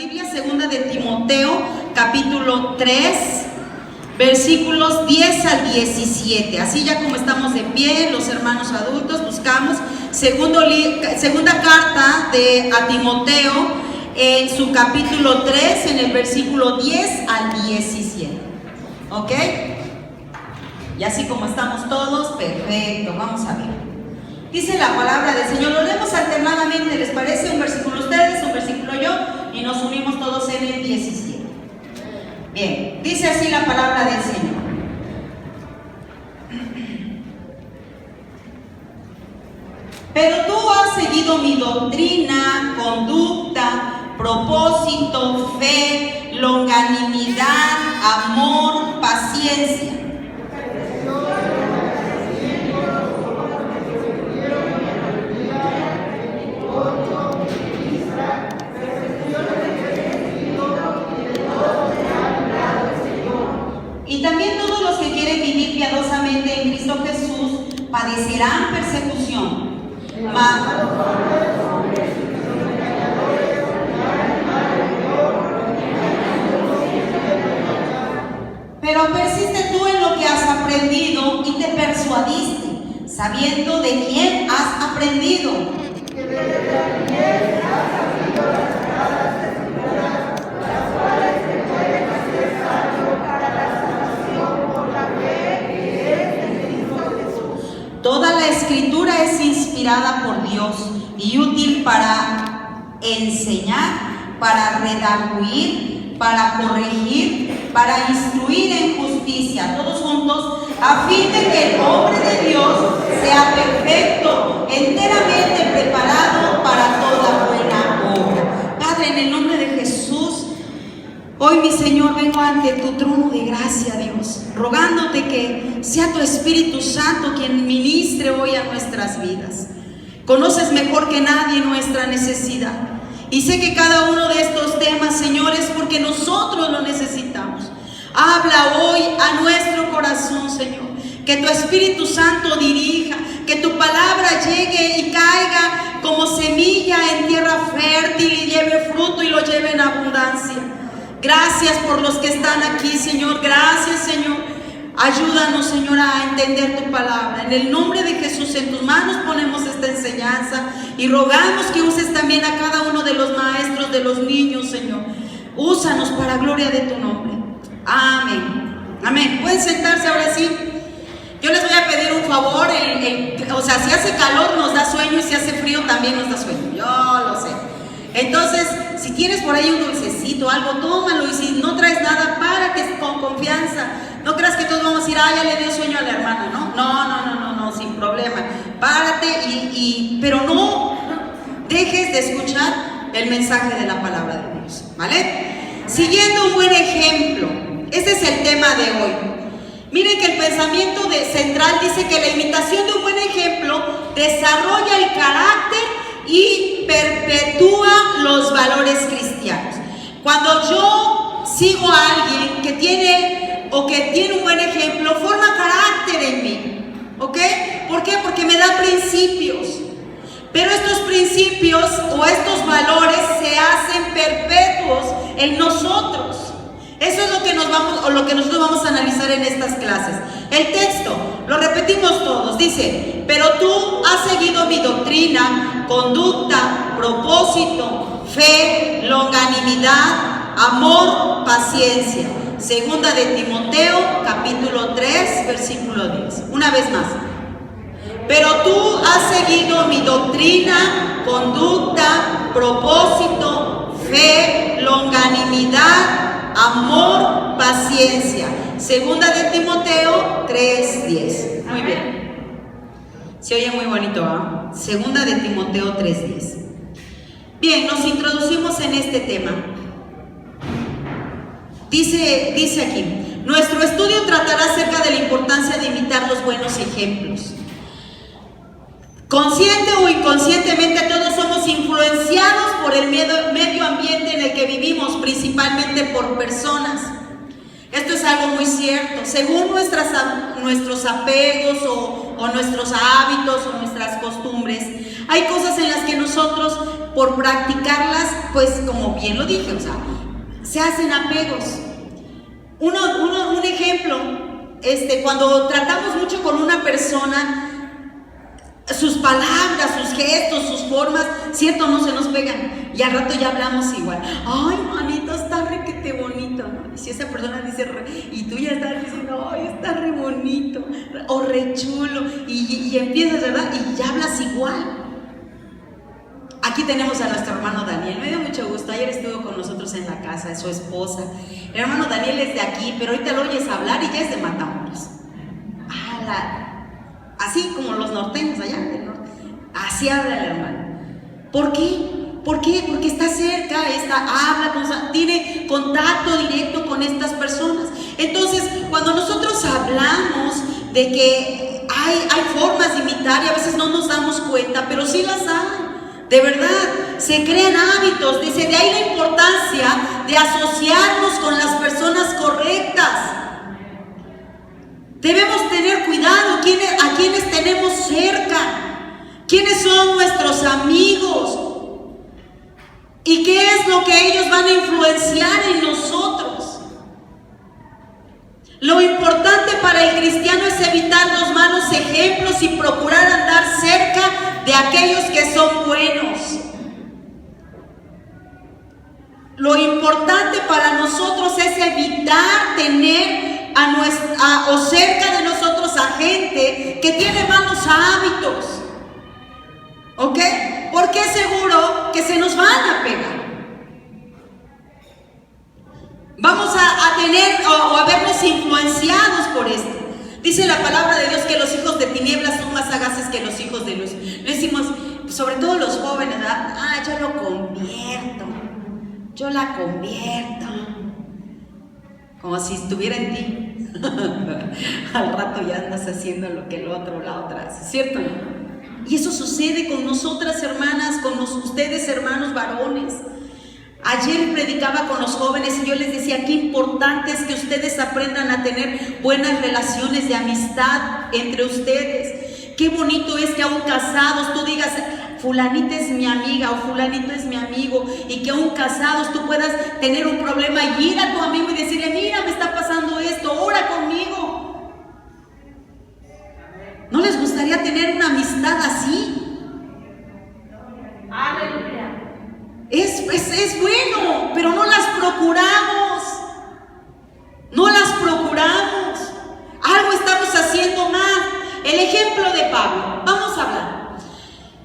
Biblia, segunda de Timoteo, capítulo 3, versículos 10 al 17. Así ya como estamos de pie, los hermanos adultos, buscamos segunda carta a Timoteo, en su capítulo 3, en el versículo 10 al 17. ¿Ok? Y así como estamos todos, perfecto, vamos a ver. Dice la palabra del Señor, lo leemos alternadamente, ¿les parece? Un versículo ustedes, un versículo yo, y nos unimos todos en el 17. Bien, dice así la palabra del Señor. Pero tú has seguido mi doctrina, conducta, propósito, fe, longanimidad, amor, paciencia. Y también todos los que quieren vivir piadosamente en Cristo Jesús padecerán persecución. Pero persiste tú en lo que has aprendido y te persuadiste, sabiendo de quién has aprendido. Toda la escritura es inspirada por Dios y útil para enseñar, para redarguir, para corregir, para instruir en justicia, todos juntos, a fin de que el hombre de Dios sea perfecto, enteramente preparado para toda buena obra. Padre, en el nombre de Jesús, hoy, mi Señor, vengo ante tu trono de gracia, Dios, rogándote que sea tu Espíritu Santo quien ministre hoy a nuestras vidas. Conoces mejor que nadie nuestra necesidad. Y sé que cada uno de estos temas, Señor, es porque nosotros lo necesitamos. Habla hoy a nuestro corazón, Señor. Que tu Espíritu Santo dirija, que tu palabra llegue y caiga como semilla en tierra fértil y lleve fruto y lo lleve en abundancia. Gracias por los que están aquí, Señor. Gracias, Señor. Ayúdanos, Señor, a entender tu palabra. En el nombre de Jesús, en tus manos ponemos esta enseñanza y rogamos que uses también a cada uno de los maestros, de los niños, Señor. Úsanos para gloria de tu nombre. Amén. Amén. ¿Pueden sentarse ahora sí? Yo les voy a pedir un favor. Si hace calor nos da sueño y si hace frío también nos da sueño. Yo lo sé. Entonces, si tienes por ahí un dulcecito, algo, tómalo, y si no traes nada, párate con confianza. No creas que todos vamos a decir, ya le dio sueño a la hermana, ¿no? No, sin problema. Párate pero no dejes de escuchar el mensaje de la palabra de Dios, ¿vale? Siguiendo un buen ejemplo, este es el tema de hoy. Miren que el pensamiento central dice que la imitación de un buen ejemplo desarrolla el carácter y perpetúa los valores cristianos. Cuando yo sigo a alguien que tiene un buen ejemplo, forma carácter en mí. ¿Ok? ¿Por qué? Porque me da principios. Pero estos principios o estos valores se hacen perpetuos en nosotros. Eso es lo que nosotros vamos a analizar en estas clases. El texto, lo repetimos todos, dice: pero tú has seguido mi doctrina, conducta, propósito, fe, longanimidad, amor, paciencia. Segunda de Timoteo, capítulo 3, versículo 10. Una vez más. Pero tú has seguido mi doctrina, conducta, propósito, fe, longanimidad, amor, paciencia. Segunda de Timoteo 3:10. Muy bien. Se oye muy bonito, ¿ah? Segunda de Timoteo 3:10. Bien, nos introducimos en este tema. Dice aquí: nuestro estudio tratará acerca de la importancia de imitar los buenos ejemplos. Consciente o inconscientemente, todos somos influenciados por el medio ambiente en el que vivimos, principalmente por personas. Esto es algo muy cierto. Según nuestros apegos o nuestros hábitos o nuestras costumbres, hay cosas en las que nosotros por practicarlas, pues como bien lo dije, o sea, se hacen apegos. Un ejemplo, cuando tratamos mucho con una persona, sus palabras, sus gestos, sus formas, cierto, no se nos pegan, y al rato ya hablamos igual. Ay, manito, está requete bonito, ¿no? Y si esa persona dice y tú ya estás diciendo, ay, está re bonito, o re chulo, y empiezas, ¿verdad? Y ya hablas igual. Aquí tenemos a nuestro hermano Daniel, me dio mucho gusto, ayer estuvo con nosotros en la casa de su esposa. El hermano Daniel es de aquí, pero ahorita lo oyes hablar y ya es de Matamoros. Así como los norteños allá del norte, así habla el hermano. ¿Por qué? Porque está cerca, habla, tiene contacto directo con estas personas. Entonces, cuando nosotros hablamos de que hay formas de imitar y a veces no nos damos cuenta, pero sí las hay. De verdad, se crean hábitos. Dice, de ahí la importancia de asociarnos con las personas correctas. Debemos tener cuidado a quienes tenemos cerca, quiénes son nuestros amigos y qué es lo que ellos van a influenciar en nosotros. Lo importante para el cristiano es evitar los malos ejemplos y procurar andar cerca de aquellos que son buenos. Lo importante para nosotros es evitar tener o cerca de nosotros a gente que tiene malos hábitos, ¿ok? Porque es seguro que se nos van a pegar. Vamos a tener o a vernos influenciados por esto. Dice la palabra de Dios que los hijos de tinieblas son más sagaces que los hijos de luz. Le decimos, sobre todo los jóvenes, ¿verdad? Yo lo convierto, yo la convierto. Como si estuviera en ti. Al rato ya andas haciendo lo que el otro, la otra hace, ¿cierto? Y eso sucede con nosotras hermanas, con ustedes hermanos varones. Ayer predicaba con los jóvenes y yo les decía qué importante es que ustedes aprendan a tener buenas relaciones de amistad entre ustedes. Qué bonito es que aún casados tú digas, fulanita es mi amiga o fulanito es mi amigo, y que aún casados tú puedas tener un problema y ir a tu amigo y decirle, mira, me está pasando esto, ora conmigo. ¿No les gustaría tener una amistad así? Aleluya. Es bueno, pero no las procuramos. No las procuramos. Algo estamos haciendo mal. El ejemplo de Pablo, vamos a hablar.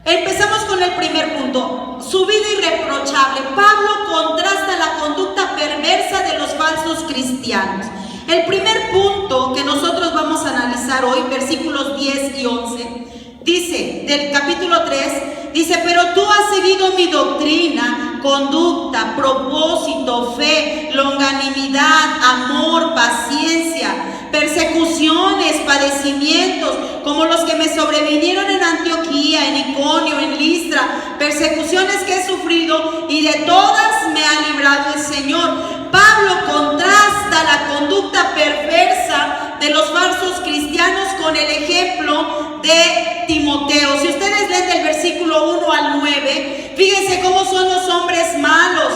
Empezamos con el primer punto, su vida irreprochable. Pablo contrasta la conducta perversa de los falsos cristianos. El primer punto que nosotros vamos a analizar hoy, versículos 10 y 11, dice, del capítulo 3, dice, pero tú has seguido mi doctrina, conducta, propósito, fe, longanimidad, amor, paciencia, persecuciones, padecimientos, como los que me sobrevinieron en Antioquía, en Iconio, en Listra, persecuciones que he sufrido y de todas me ha librado el Señor. Pablo contrasta la conducta perversa de los falsos cristianos con el ejemplo de Timoteo. Si ustedes leen del versículo 1 al 9, fíjense cómo son los hombres malos.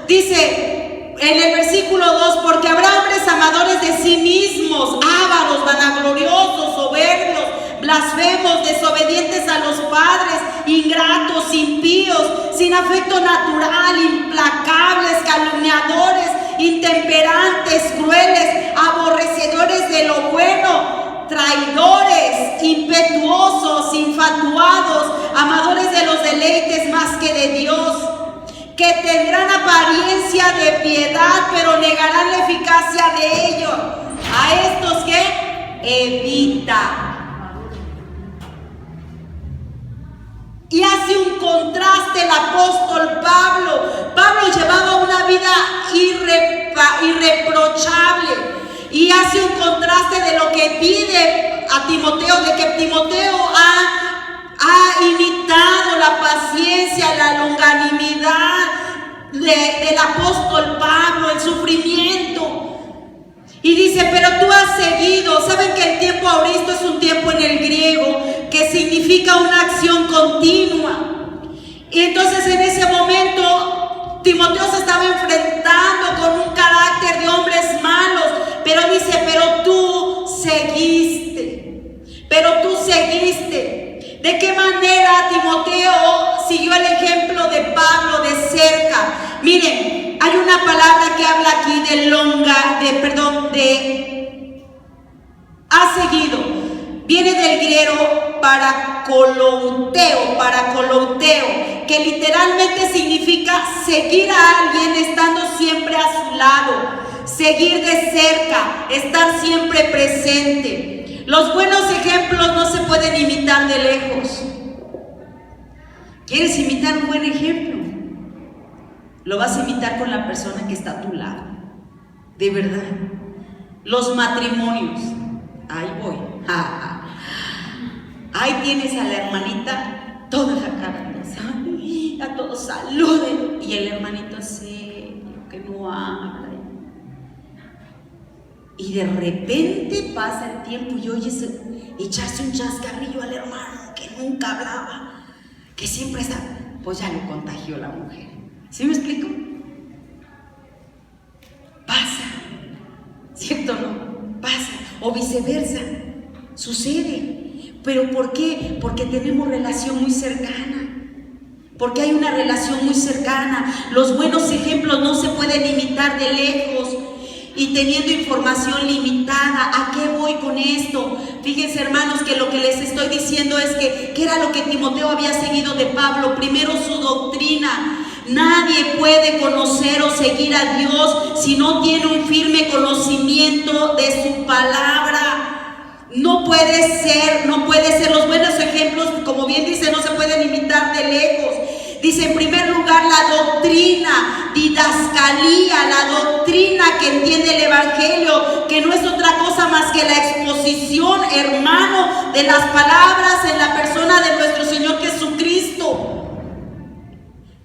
Dice en el versículo 2, porque habrá hombres amadores de sí mismos, ávaros, vanagloriosos, soberbios, blasfemos, desobedientes a los padres, ingratos, impíos, sin afecto natural, implacables, calumniadores, intemperantes, crueles, aborrecedores de lo bueno, traidores, impetuosos, infatuados, amadores de los deleites más que de Dios, que tendrán apariencia de piedad, pero negarán la eficacia de ello. A estos que evita. Y hace un contraste el apóstol Pablo. Pablo llevaba una vida irreprochable. Y hace un contraste de lo que pide a Timoteo, de que Timoteo ha imitado la paciencia, la longanimidad del apóstol Pablo, el sufrimiento. Y dice, pero tú has seguido. Saben que el tiempo auristo es un tiempo en el griego que significa una acción continua. Y entonces en ese Timoteo siguió el ejemplo de Pablo de cerca. Miren, hay una palabra que habla aquí ha seguido. Viene del griego paracolouteo, que literalmente significa seguir a alguien estando siempre a su lado, seguir de cerca, estar siempre presente. Los buenos ejemplos no se pueden imitar de lejos. ¿Quieres imitar un buen ejemplo? Lo vas a imitar con la persona que está a tu lado. De verdad. Los matrimonios. Ahí voy. Ahí tienes a la hermanita toda jactándose. A todos saluden. Y el hermanito serio, que no habla. Y de repente pasa el tiempo y oyes echarse un chascarrillo al hermano que nunca hablaba, que siempre está. Pues ya lo contagió la mujer. ¿Sí me explico? Pasa. ¿Cierto o no? Pasa. O viceversa. Sucede. ¿Pero por qué? Porque tenemos relación muy cercana. Porque hay una relación muy cercana. Los buenos ejemplos no se pueden imitar de lejos. Y teniendo información limitada, ¿a qué voy con esto? Fíjense, hermanos, que lo que les estoy diciendo es que ¿qué era lo que Timoteo había seguido de Pablo? Primero, su doctrina. Nadie puede conocer o seguir a Dios si no tiene un firme conocimiento de su palabra. No puede ser. Los buenos ejemplos, como bien dice, no se pueden imitar de lejos. Dice, en primer lugar, la doctrina, didascalía, la doctrina que entiende el Evangelio, que no es otra cosa más que la exposición, hermano, de las palabras en la persona de nuestro Señor Jesucristo.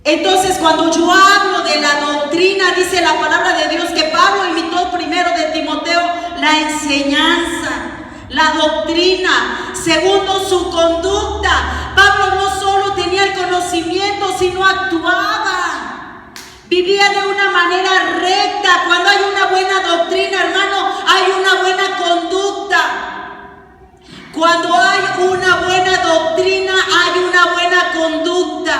Entonces, cuando yo hablo de la doctrina, dice la palabra de Dios que Pablo imitó primero de Timoteo la enseñanza, la doctrina. Segundo, su conducta. Pablo no solo tenía el conocimiento, sino actuaba. Vivía de una manera recta. Cuando hay una buena doctrina, hermano, hay una buena conducta. Cuando hay una buena doctrina, hay una buena conducta.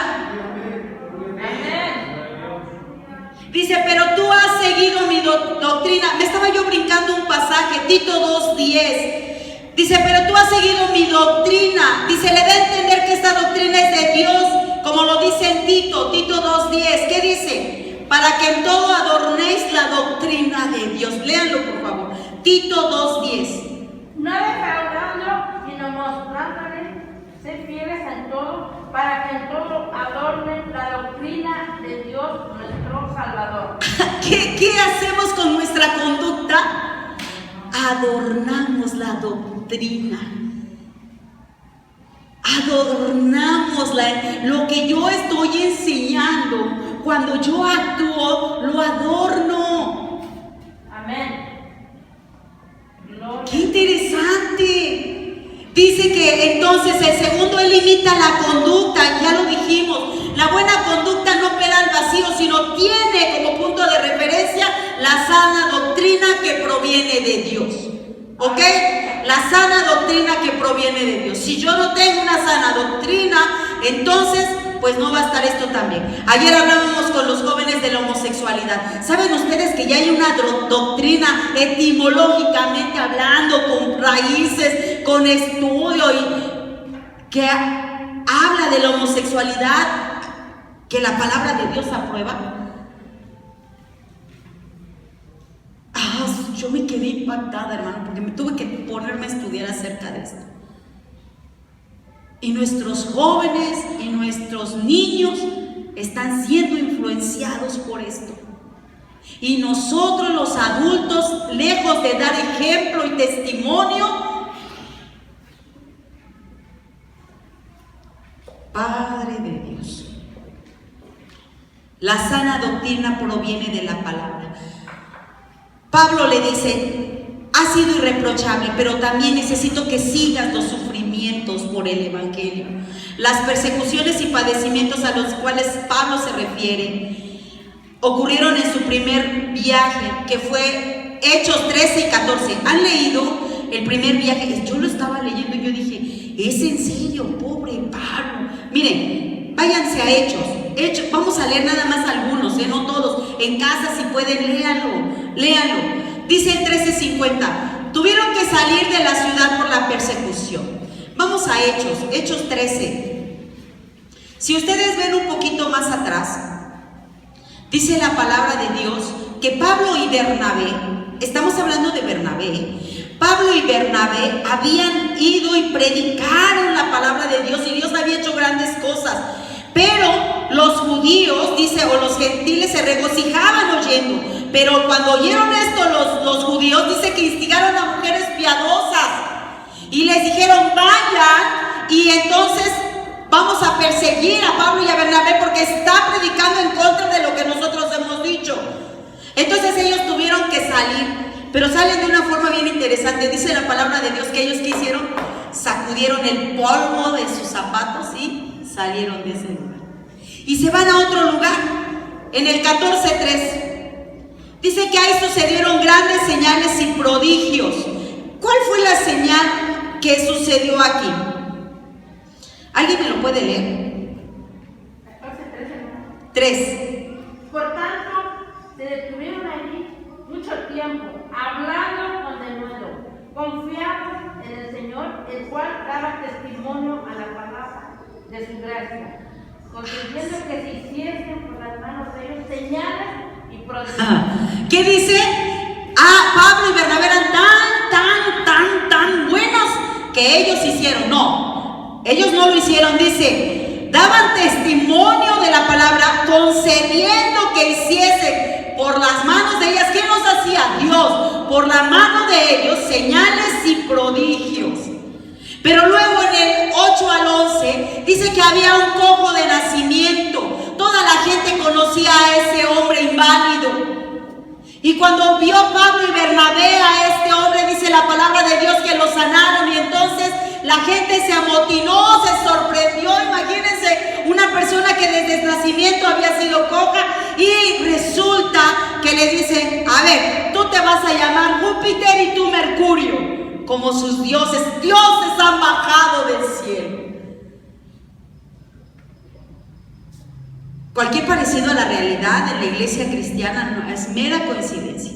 Dice, pero tú has seguido mi doctrina. Me estaba yo brincando un pasaje, Tito 2:10. Dice, pero tú has seguido mi doctrina. Dice, le da a entender que esta doctrina es de Dios, como lo dice en Tito 2:10. ¿Qué dice? Para que en todo adornéis la doctrina de Dios. Léanlo, por favor. Tito 2:10. No defraudando, sino mostrándoles ser fieles en todo, para que en todo adornen la doctrina de Dios, nuestro Salvador. ¿Qué hacemos con nuestra conducta? Adornamos la doctrina. Adornamos lo que yo estoy enseñando. Cuando yo actúo, lo adorno. Amén. Gloria. ¡Qué interesante! Dice que entonces el segundo, él imita la conducta. Ya lo dijimos. La buena conducta no pela al vacío, sino tiene como punto de referencia la sana doctrina que proviene de Dios. ¿Ok? La sana doctrina que proviene de Dios. Si yo no tengo una sana doctrina, entonces pues no va a estar esto también. Ayer hablábamos con los jóvenes de la homosexualidad. ¿Saben ustedes que ya hay una doctrina etimológicamente hablando, con raíces, con estudio, y que habla de la homosexualidad, que la palabra de Dios aprueba? Yo me quedé impactada, hermano, porque me tuve que ponerme a estudiar acerca de esto. Y nuestros jóvenes y nuestros niños están siendo influenciados por esto. Y nosotros los adultos, lejos de dar ejemplo y testimonio, Padre de Dios, la sana doctrina proviene de la palabra. Pablo le dice, has sido irreprochable, pero también necesito que sigas los sufrimientos por el Evangelio. Las persecuciones y padecimientos a los cuales Pablo se refiere ocurrieron en su primer viaje, que fue Hechos 13 y 14. ¿Han leído el primer viaje? Yo lo estaba leyendo y yo dije, ¿es en serio? Pobre Pablo. Miren, váyanse a Hechos. Vamos a leer nada más algunos, no todos. En casa, si pueden, léanlo. Dice el 13:50, tuvieron que salir de la ciudad por la persecución. Vamos a Hechos 13. Si ustedes ven un poquito más atrás, dice la palabra de Dios que Pablo y Bernabé, estamos hablando de Bernabé, Pablo y Bernabé habían ido y predicaron la palabra de Dios y Dios había hecho grandes cosas. Pero los judíos, dice, o los gentiles se regocijaban oyendo. Pero cuando oyeron esto los judíos, dice que instigaron a mujeres piadosas y les dijeron, vayan y entonces vamos a perseguir a Pablo y a Bernabé porque está predicando en contra de lo que nosotros hemos dicho. Entonces ellos tuvieron que salir. Pero salen de una forma bien interesante. Dice la palabra de Dios que ellos, ¿qué hicieron? Sacudieron el polvo de sus zapatos y salieron de ese lugar. Y se van a otro lugar. En el 14:3 dice que ahí sucedieron grandes señales y prodigios. ¿Cuál fue la señal que sucedió aquí? ¿Alguien me lo puede leer? 3. Por tanto, se detuvieron allí mucho tiempo, hablando con denuedo, confiados en el Señor, el cual daba testimonio a la palabra de su gracia, consiguiendo que se hiciesen por las manos de ellos señales y prodigios. ¿Qué dice? Pablo y Bernabé eran tan buenos que ellos hicieron. No, ellos no lo hicieron, dice, daban testimonio de la palabra, concediendo que hiciesen por las manos de ellas. ¿Quién los hacía? Dios. Por la mano de ellos, señales y prodigios. Pero luego en el 8 al 11 dice que había un cojo de nacimiento. Toda la gente conocía a ese hombre inválido. Y cuando vio Pablo y Bernabé a este hombre, dice la palabra de Dios que lo sanaron. Y entonces la gente se amotinó, se sorprendió. Imagínense una persona que desde el nacimiento había sido coja. Y resulta que le dicen, a ver, tú te vas a llamar Júpiter y tú Mercurio, como sus dioses. Dioses han bajado del cielo. Cualquier parecido a la realidad en la iglesia cristiana no es mera coincidencia.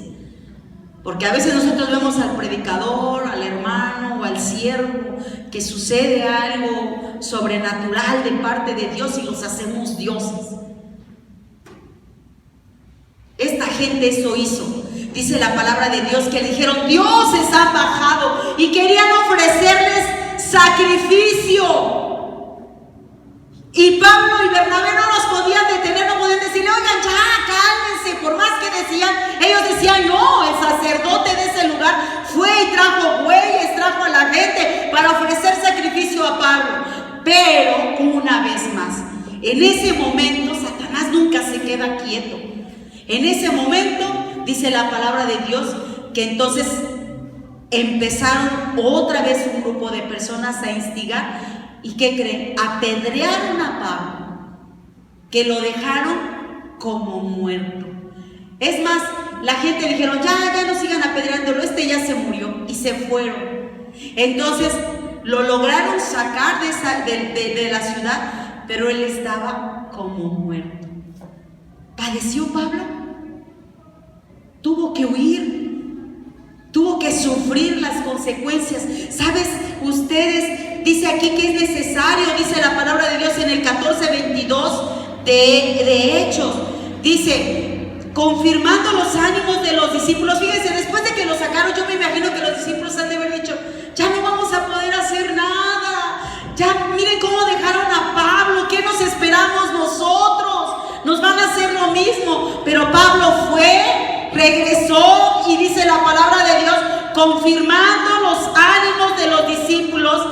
Porque a veces nosotros vemos al predicador, al hermano o al siervo que sucede algo sobrenatural de parte de Dios y los hacemos dioses. Esta gente eso hizo. Dice la palabra de Dios que le dijeron, dioses han bajado, y querían ofrecerles sacrificio. Y Pablo y Bernabé no los podían detener, no podían decirle, oigan, ya, cálmense. Por más que decían, ellos decían, no, el sacerdote de ese lugar fue y trajo bueyes, trajo a la gente para ofrecer sacrificio a Pablo. Pero una vez más, en ese momento Satanás nunca se queda quieto. En ese momento, dice la palabra de Dios, que entonces empezaron otra vez un grupo de personas a instigar. ¿Y qué creen? Apedrearon a Pablo, que lo dejaron como muerto. Es más, la gente dijeron, ya no sigan apedreándolo, ya se murió, y se fueron. Entonces lo lograron sacar de la ciudad, pero él estaba como muerto. ¿Padeció Pablo? Tuvo que huir, tuvo que sufrir las consecuencias. ¿Sabes? Ustedes, dice aquí que es necesario, dice la palabra de Dios en el 14:22 de Hechos, dice, confirmando los ánimos de los discípulos. Fíjense, después de que lo sacaron, yo me imagino que los discípulos han de haber dicho, ya no vamos a poder hacer nada, ya miren cómo dejaron a Pablo, ¿qué nos esperamos nosotros? Nos van a hacer lo mismo. Pero Pablo fue, regresó, y dice la palabra de Dios, confirmando los ánimos de los discípulos,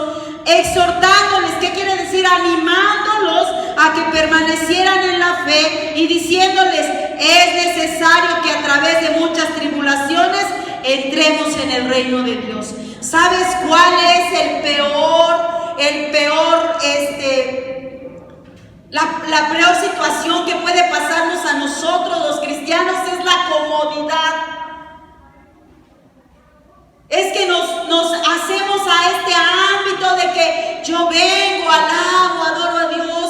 exhortándoles, ¿qué quiere decir? Animándolos a que permanecieran en la fe y diciéndoles, es necesario que a través de muchas tribulaciones entremos en el reino de Dios. ¿Sabes cuál es la peor situación que puede pasarnos a nosotros los cristianos? Es la comodidad. Es que nos hacemos a este ámbito de que yo vengo, alabo, adoro a Dios,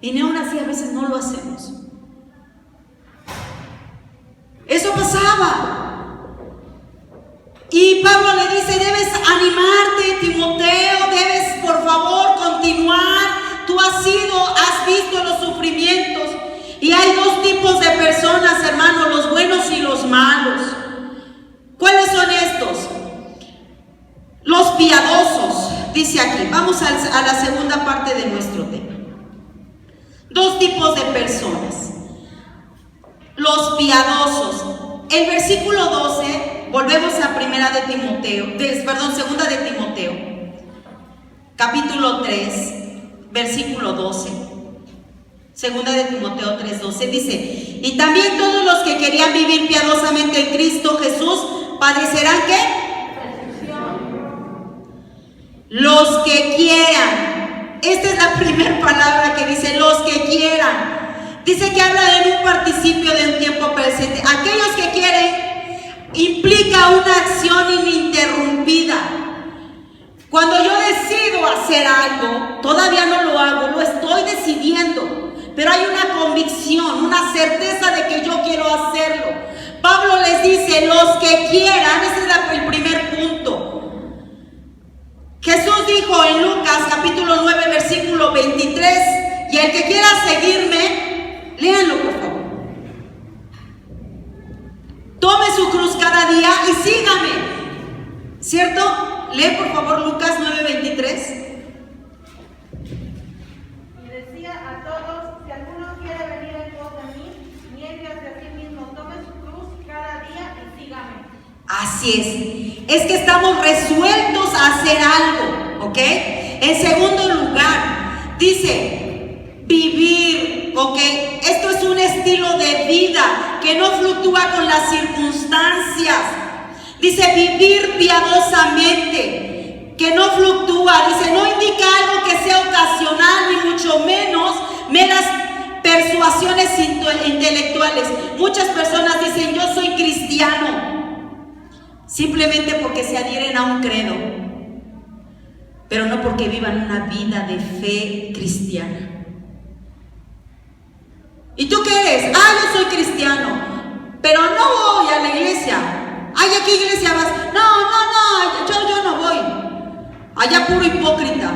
Y ni aún así a veces no lo hacemos. Eso pasaba. Y Pablo le dice, debes animarte, Timoteo, debes por favor continuar. Tú has visto los sufrimientos. Y hay dos tipos de personas, hermanos, los buenos y los malos. ¿Cuáles son estos? Los piadosos, dice aquí. Vamos a la segunda parte de nuestro tema. Dos tipos de personas. Los piadosos. El versículo 12, volvemos a segunda de Timoteo, capítulo 3, versículo 12. Segunda de Timoteo 3:12 dice: y también todos los que querían vivir piadosamente en Cristo Jesús padecerán ¿qué? Los que quieran. Esta es la primera palabra que dice, los que quieran. Dice que habla en un participio de un tiempo presente. Aquellos que quieren implica una acción ininterrumpida. Cuando yo decido hacer algo, todavía no lo hago, lo estoy decidiendo, pero hay una convicción, una certeza de que yo quiero hacerlo. Pablo les dice, los que quieran, ese es el primer punto. Jesús dijo en Lucas capítulo 9 versículo 23, y el que quiera seguirme, léanlo por favor. Tome su cruz cada día y sígame. ¿Cierto? Lee por favor Lucas 9:23. Y decía a todos, si alguno quiere venir en pos de mí, niéguese a sí mismo, tome su cruz cada día y sígame. Así es que estamos resueltos a hacer algo, ¿ok? En segundo lugar, dice vivir, ¿ok? Esto es un estilo de vida que no fluctúa con las circunstancias. Dice vivir piadosamente, que no fluctúa. Dice, no indica algo que sea ocasional, ni mucho menos meras persuasiones intelectuales. Muchas personas dicen, yo soy cristiano, simplemente porque se adhieren a un credo, pero no porque vivan una vida de fe cristiana. ¿Y tú qué eres? Yo soy cristiano, pero no voy a la iglesia. ¿A qué iglesia vas? No, yo no voy. Allá puro hipócrita.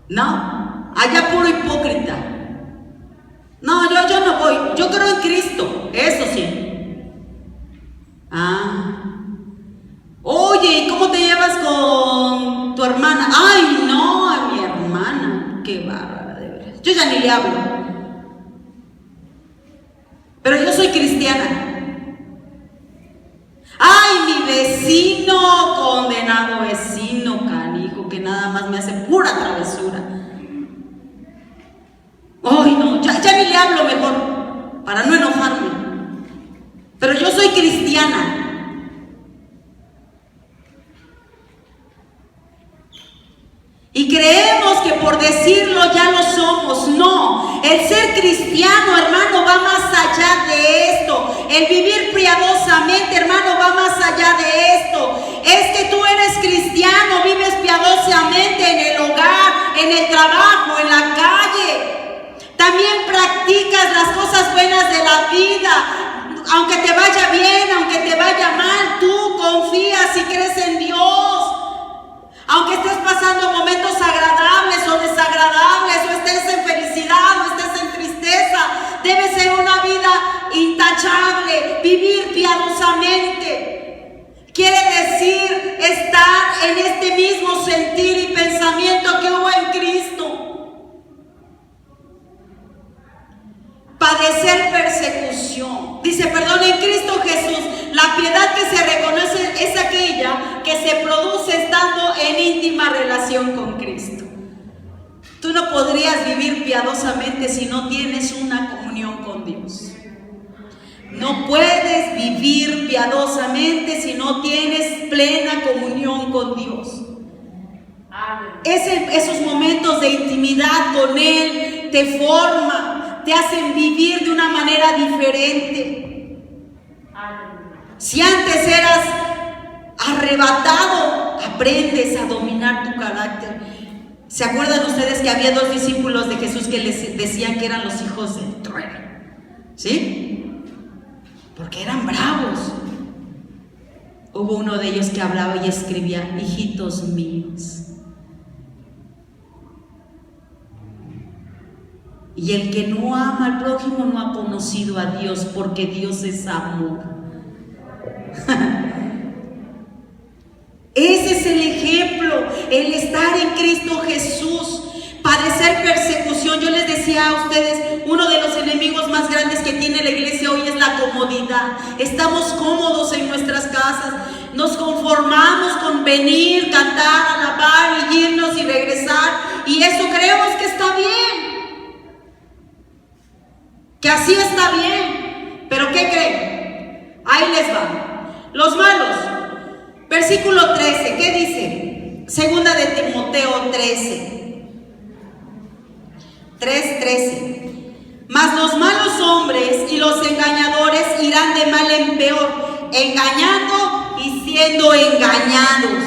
No, allá puro hipócrita. No, yo no voy. Yo creo en Cristo, eso sí. Oye, ¿y cómo te llevas con tu hermana? Ay, no, a mi hermana. Qué bárbara, de veras. Yo ya ni le hablo. Pero yo soy cristiana. Ay, mi vecino, condenado vecino, canijo, que nada más me hace pura travesura. Ay, no, ya ni le hablo mejor, para no enojarme. Pero yo soy cristiana. Y creemos que por decirlo ya lo somos. No, el ser cristiano, hermano, va más allá de esto. El vivir piadosamente, hermano, va más allá de esto. Es que tú eres cristiano, vives piadosamente en el hogar, en el trabajo, en la calle. También practicas las cosas buenas de la vida. Aunque te vaya bien, aunque te vaya mal, tú confías y crees en Dios. Aunque estés pasando momentos agradables o desagradables, o estés en felicidad o estés en tristeza, debe ser una vida intachable, vivir piadosamente. Quiere decir estar en este mismo sentir y pensamiento que hubo en Cristo. Padecer persecución. Dice, en Cristo Jesús, la piedad que se reconoce es aquella que se produce estando en íntima relación con Cristo. Tú no podrías vivir piadosamente si no tienes una comunión con Dios. No puedes vivir piadosamente si no tienes plena comunión con Dios. Esos momentos de intimidad con Él te forman, te hacen vivir de una manera diferente. Si antes eras arrebatado, aprendes a dominar tu carácter. ¿Se acuerdan ustedes que había 2 discípulos de Jesús que les decían que eran los hijos del trueno? ¿Sí? Porque eran bravos. Hubo uno de ellos que hablaba y escribía: hijitos míos. Y el que no ama al prójimo no ha conocido a Dios, porque Dios es amor. Ese es el ejemplo, el estar en Cristo Jesús, padecer persecución. Yo les decía a ustedes, uno de los enemigos más grandes que tiene la iglesia hoy es la comodidad. Estamos cómodos en nuestras casas, nos conformamos con venir, cantar, alabar y irnos y regresar, y eso creemos que está bien, que así está bien. Pero ¿qué creen? Ahí les va. Los malos. Versículo 13, ¿qué dice? Segunda de Timoteo 3:13. Mas los malos hombres y los engañadores irán de mal en peor, engañando y siendo engañados.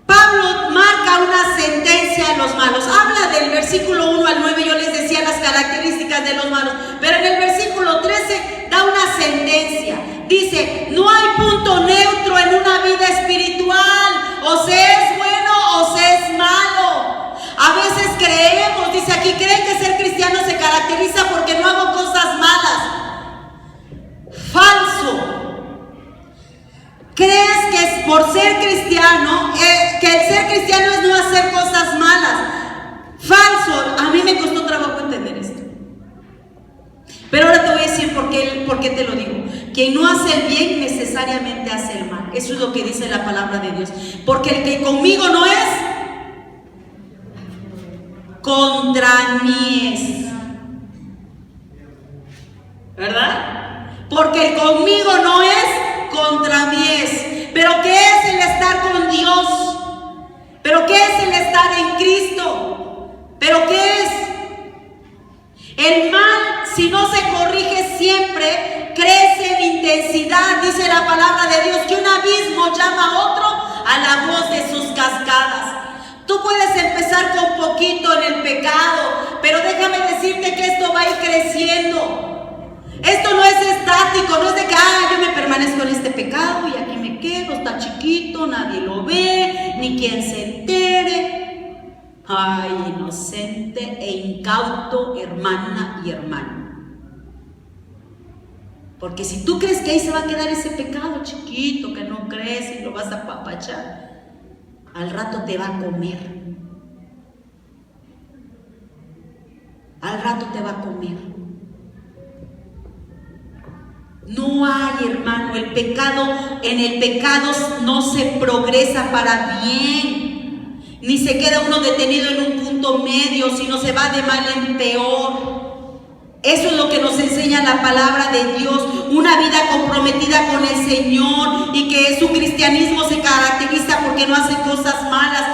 Pablo marca una sentencia a los malos. Habla del versículo 1 al 9, yo les decía las características de los malos, pero en el versículo 13 da una sentencia. Dice: no hay punto neutro en una vida espiritual, o se es bueno o se es malo. A veces creemos, dice aquí, creen que ser cristiano se caracteriza porque no hago cosas malas. Falso. ¿Crees que por ser cristiano, que el ser cristiano es no hacer cosas malas? Falso. A mí me costó trabajo entender esto. Pero ahora te voy a decir por qué te lo digo. Quien no hace el bien necesariamente hace el mal. Eso es lo que dice la palabra de Dios. Porque el que conmigo no es, contra mí es. ¿Verdad? Porque el conmigo no es, contra mí es. ¿Pero qué es el estar con Dios? ¿Pero qué es el estar en Cristo? ¿Pero qué es? El mal, si no se corrige siempre, crece en intensidad. Dice la palabra de Dios que un abismo llama a otro a la voz de sus cascadas. Tú puedes empezar con poquito en el pecado, pero déjame decirte que esto va a ir creciendo. Esto no es estático, no es de que yo me permanezco en este pecado y aquí me quedo, está chiquito, nadie lo ve, ni quien se entere. Ay, inocente e incauto, hermana y hermano. Porque si tú crees que ahí se va a quedar ese pecado chiquito, que no crece y lo vas a apapachar, al rato te va a comer. Al rato te va a comer. No hay, hermano, en el pecado no se progresa para bien, ni se queda uno detenido en un punto medio, sino se va de mal en peor. Eso es lo que nos enseña la palabra de Dios, una vida comprometida con el Señor y que su cristianismo se caracteriza porque no hace cosas malas.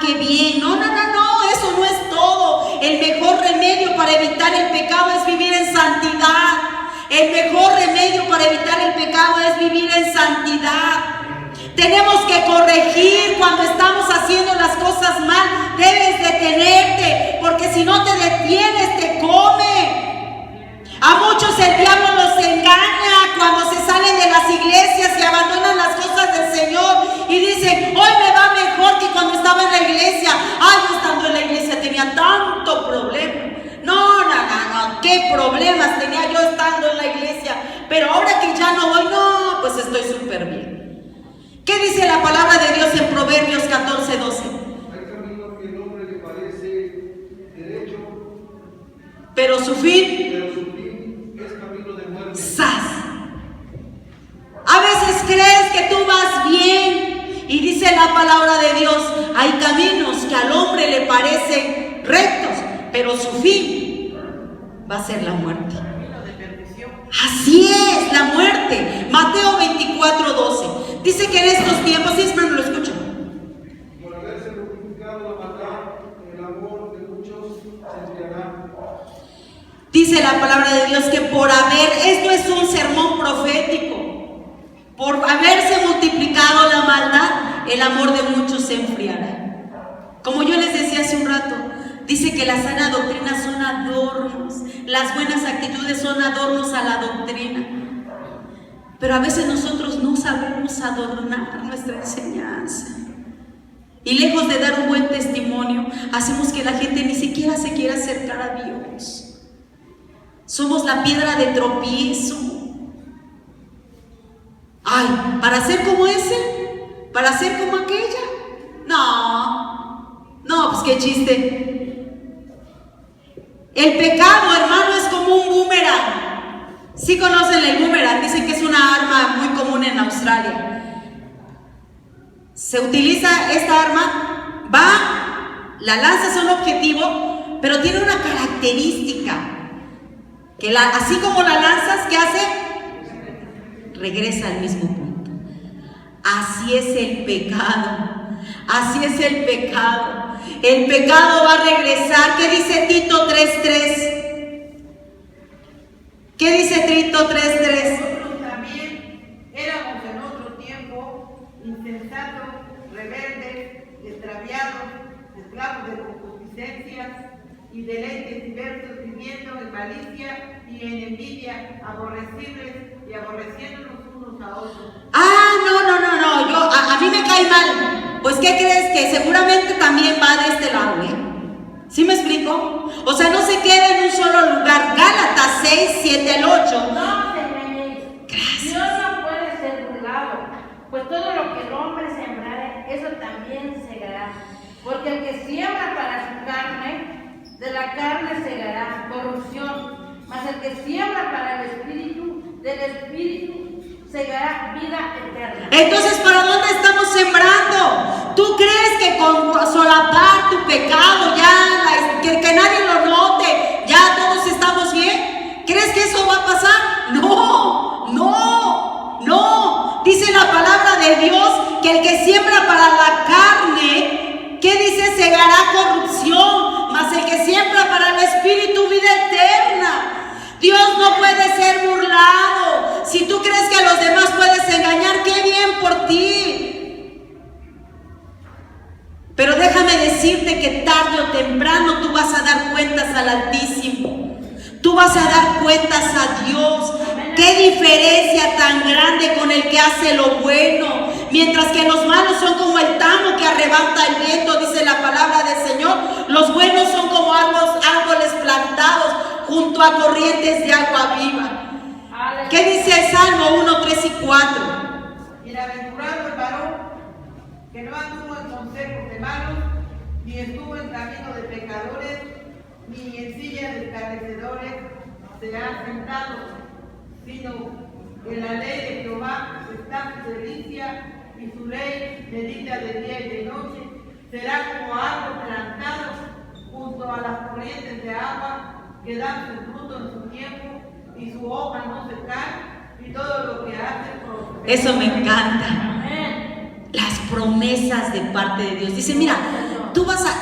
¡Qué bien! No, eso no es todo. El mejor remedio para evitar el pecado es vivir en santidad. El mejor remedio para evitar el pecado es vivir en santidad. Tenemos que corregir cuando estamos haciendo las cosas mal. Debes detenerte, porque si no te detienes, te come. A muchos el diablo los engaña cuando se salen de las iglesias y abandonan las cosas del Señor y dicen: hoy me va mejor que cuando estaba en la iglesia. Yo estando en la iglesia tenía tanto problema. No, qué problemas tenía yo estando en la iglesia, pero ahora que ya no voy, pues estoy súper bien. ¿Qué dice la palabra de Dios en Proverbios 14:12? Hay camino que el hombre le parece derecho, pero su fin es camino de muerte. ¡Sas! A veces crees que tú vas bien y dice la palabra de Dios: hay caminos que al hombre le parecen rectos, pero su fin va a ser la muerte. Así es, la muerte. Mateo 24:12 dice que en estos tiempos, sí, espero lo escucho. Por haberse multiplicado la maldad, el amor de muchos se enfriará. Dice la palabra de Dios que esto es un sermón profético, por haberse multiplicado la maldad, el amor de muchos se enfriará. Como yo les decía hace un rato, dice que la sana doctrina son adornos, las buenas actitudes son adornos a la doctrina. Pero a veces nosotros no sabemos adornar nuestra enseñanza. Y lejos de dar un buen testimonio, hacemos que la gente ni siquiera se quiera acercar a Dios. Somos la piedra de tropiezo. Ay, ¿para ser como ese? ¿Para ser como aquella? No, pues qué chiste. El pecado, hermano, es como un boomerang. ¿Sí conocen el boomerang? Dicen que es una arma muy común en Australia. Se utiliza esta arma, la lanzas a un objetivo, pero tiene una característica, que así como la lanzas, ¿qué hace? Regresa al mismo punto. Así es el pecado, así es el pecado. El pecado va a regresar. ¿Qué dice Tito 3:3? ¿Qué dice Tito 3:3? Nosotros también éramos en otro tiempo insensatos, rebeldes, extraviados, esclavos de concupiscencias y deleites diversos, viviendo en malicia y en envidia, aborrecibles y aborreciéndonos unos a otros. No, a mí me cae mal. Pues ¿qué crees? Que seguramente también va de este lado, ¿eh? ¿Sí me explico? O sea, no se queda en un solo lugar. Gálatas 6, 7 al 8. No se engañéis. Gracias. Dios no puede ser burlado, pues todo lo que el hombre sembrare, eso también segará. Porque el que siembra para su carne, de la carne segará corrupción. Mas el que siembra para el espíritu, del espíritu segará vida eterna. Entonces, ¿para dónde estamos sembrando? ¿Tú crees que con solapar tu pecado, que nadie lo note, ya todos estamos bien? ¿Crees que eso va a pasar? No. Dice la palabra de Dios que el que siembra para la carne, ¿qué dice? Segará corrupción, mas el que siembra para el espíritu, vida eterna. Dios no puede ser burlado. Si tú crees que a los demás puedes engañar, qué bien por ti. Pero déjame decirte que tarde o temprano tú vas a dar cuentas al Altísimo. Tú vas a dar cuentas a Dios. Qué diferencia tan grande con el que hace lo bueno. Mientras que los malos son como el tamo que arrebata el viento, dice la palabra del Señor. Los buenos son como árboles plantados junto a corrientes de agua viva. ¿Qué dice el Salmo 1, 3 y 4? Bienaventurado el varón que no anduvo en consejos de malos, ni estuvo en camino de pecadores, ni en silla de escarnecedores se ha sentado, sino en la ley de Jehová está su delicia, y su ley medita de día y de noche. Será como árbol plantado junto a las corrientes de agua, que dan su fruto en su tiempo, y su hoja no se cae, y todo lo que hace prospera. Eso me encanta. Las promesas de parte de Dios. Dice, mira,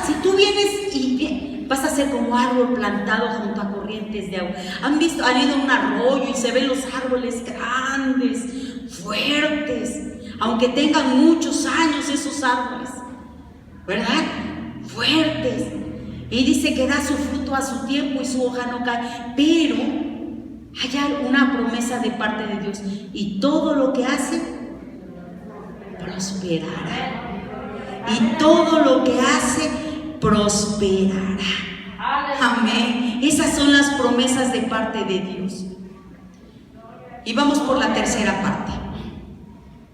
si tú vienes y vas a ser como árbol plantado junto a corrientes de agua. Han ido a un arroyo y se ven los árboles grandes, fuertes, aunque tengan muchos años esos árboles, ¿verdad? Fuertes. Y dice que da su fruto a su tiempo y su hoja no cae. Pero hay una promesa de parte de Dios. Y todo lo que hace, prosperará. Y todo lo que hace, prosperará. Amén. Esas son las promesas de parte de Dios. Y vamos por la tercera parte.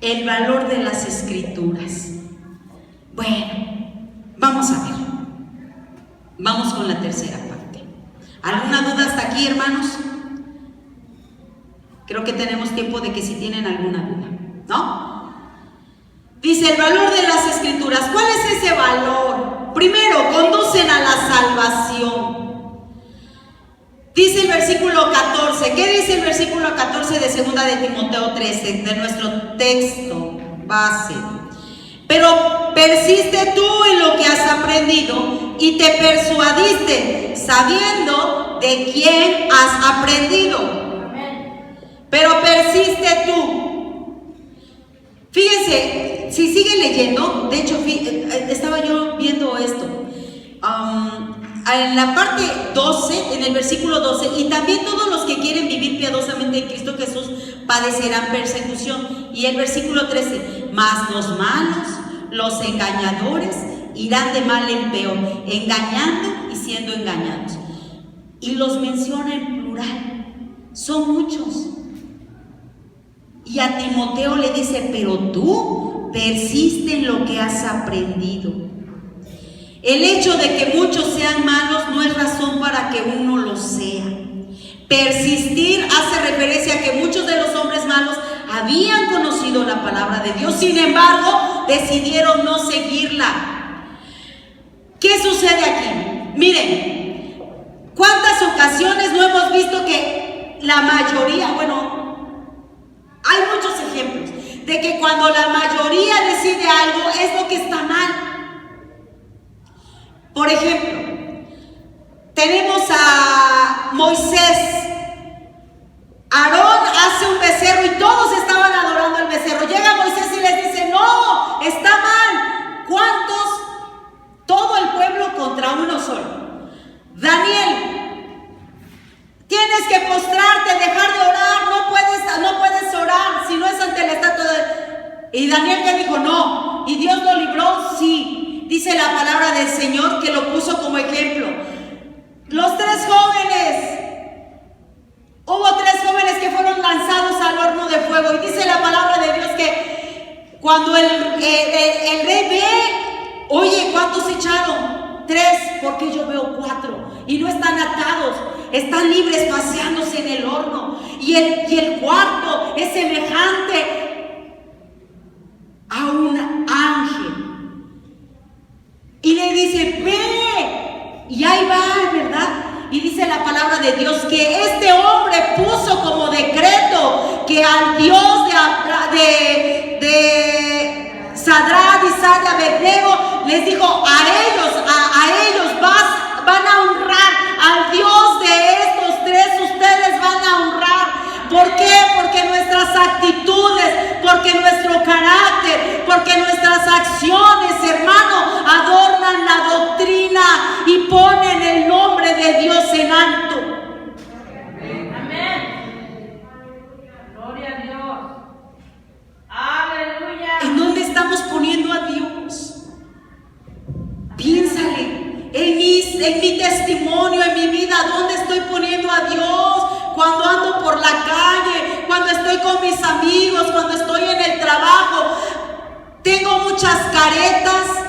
El valor de las Escrituras. Bueno, vamos a ver. Vamos con la tercera parte. ¿Alguna duda hasta aquí, hermanos? Creo que tenemos tiempo de que si tienen alguna duda, ¿no? Dice el valor de las Escrituras. ¿Cuál es ese valor? Primero, conducen a la salvación. Dice el versículo 14. ¿Qué dice el versículo 14 de 2 de Timoteo 13? De nuestro texto base. Pero persiste tú en lo que has aprendido y te persuadiste, sabiendo de quién has aprendido. Pero persiste tú. Fíjense, si sigue leyendo, de hecho, estaba yo viendo esto. En la parte 12, en el versículo 12, y también todos los que quieren vivir piadosamente en Cristo Jesús padecerán persecución. Y el versículo 13, mas los malos, los engañadores, irán de mal en peor, engañando y siendo engañados. Y los menciona en plural, son muchos. Y a Timoteo le dice, pero tú persiste en lo que has aprendido. El hecho de que muchos sean malos no es razón para que uno lo sea. Persistir hace referencia a que muchos de los hombres malos habían conocido la palabra de Dios, sin embargo, decidieron no seguirla. ¿Qué sucede aquí? Miren, ¿cuántas ocasiones no hemos visto que la mayoría, hay muchos ejemplos de que cuando la mayoría decide algo es lo que está mal? Por ejemplo, tenemos a Moisés. Aarón hace un becerro y todos estaban adorando al becerro. Llega Moisés y les dice, no, está mal. ¿Cuántos? Todo el pueblo contra uno solo. Daniel, tienes que postrarte, dejar de orar, no puedes orar si no es ante la estatua de... Y Daniel que dijo, no, y Dios lo libró, sí. Dice la palabra del Señor que lo puso como ejemplo. Los 3 jóvenes, hubo 3 jóvenes que fueron lanzados al horno de fuego. Y dice la palabra de Dios que cuando el rey ve, oye, ¿cuántos echaron? 3, porque yo veo 4. Y no están atados, están libres paseándose en el horno. Y el cuarto es semejante a un ángel. Y le dice, ve. Y ahí va, ¿verdad? Y dice la palabra de Dios que este hombre puso como decreto que al Dios de Sadrach, Mesach y Abednego les dijo, a ellos van a honrar, al Dios de estos 3 ustedes van a honrar. ¿Por qué? Porque nuestras actitudes, porque nuestro carácter, porque nuestras acciones, hermano, adornan la doctrina y ponen el nombre de Dios en alto. Amén. Gloria a Dios. Aleluya. ¿En dónde estamos poniendo a Dios? Piénsale, en mi testimonio, en mi vida, ¿dónde estoy poniendo a Dios? Cuando ando por la calle, cuando estoy con mis amigos, cuando estoy en el trabajo, tengo muchas caretas.